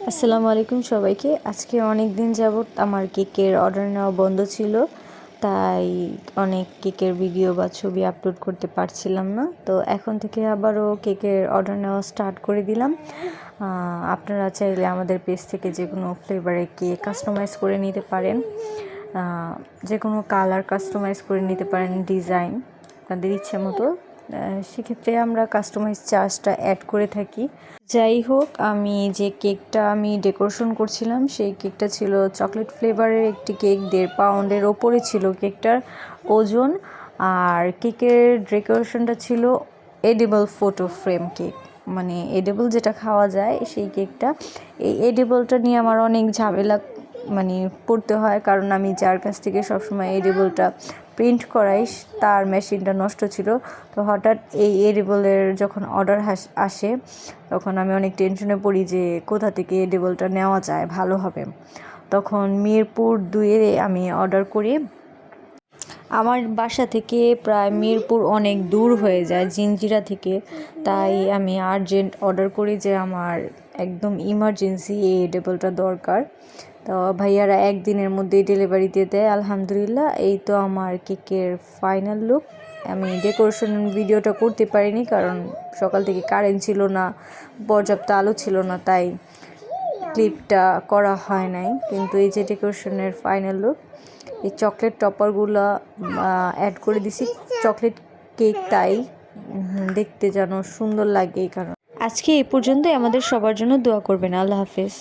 আসসালামু আলাইকুম সবাইকে। আজকে অনেক দিন যাবত আমার কেকের অর্ডার নেওয়া বন্ধ ছিল, তাই অনেক কেকের ভিডিও বা ছবি আপলোড করতে পারছিলাম না। তো এখন থেকে আবারও কেকের অর্ডার নেওয়া স্টার্ট করে দিলাম। আপনারা চাইলে আমাদের পেজ থেকে যে কোনো ফ্লেভারে কেক কাস্টমাইজ করে নিতে পারেন, যে কোনো কালার কাস্টমাইজ করে নিতে পারেন, ডিজাইন আপনাদের ইচ্ছে মতো। সেক্ষেত্রে আমরা কাস্টমাইজ চার্জটা অ্যাড করে থাকি। যাই হোক, আমি যে কেকটা ডেকোরেশন করছিলাম সেই কেকটা ছিল চকলেট ফ্লেভারের একটি কেক। 1.5 পাউন্ডের ওপরে ছিল কেকটার ওজন। আর কেকের ডেকোরেশনটা ছিল এডিবল ফটো ফ্রেম কেক, মানে এডিবল যেটা খাওয়া যায় সেই কেকটা। এই এডিবলটা নিয়ে আমার অনেক ঝামেলা পড়তে হয়, কারণ আমি যার কাছ থেকে সবসময় এডিবলটা প্রিন্ট করাই তার মেশিনটা নষ্ট ছিল। তো হঠাৎ এই এডিবলের যখন অর্ডার আসে তখন আমি অনেক টেনশনে পড়ি যে কোথা থেকে এডিবলটা নেওয়া যায় ভালো হবে। তখন মিরপুর 2-এ আমি অর্ডার করি। আমার বাসা থেকে প্রায় মিরপুর অনেক দূর হয়ে যায় জিঞ্জিরা থেকে, তাই আমি আর্জেন্ট অর্ডার করি যে আমার একদম ইমার্জেন্সি এই এডিবলটা দরকার। তো ভাইয়ারা একদিনের মধ্যেই ডেলিভারি দিয়ে দেয় আলহামদুলিল্লাহ। এই তো আমার কেকের ফাইনাল লুক। আমি ডেকোরেশন ভিডিওটা করতে পারিনি, কারণ সকাল থেকে কারেন্ট ছিল না, পর্যাপ্ত আলো ছিল না, তাই ক্লিপটা করা হয় নাই। কিন্তু এই যে ডেকোরেশনের ফাইনাল লুক, এই চকলেট টপারগুলো অ্যাড করে দিছি, চকলেট কেক, তাই দেখতে যেন সুন্দর লাগে। এই কারণ আজকে এই পর্যন্তই। আমাদের সবার জন্য দোয়া করবেন। আল্লাহ হাফেজ।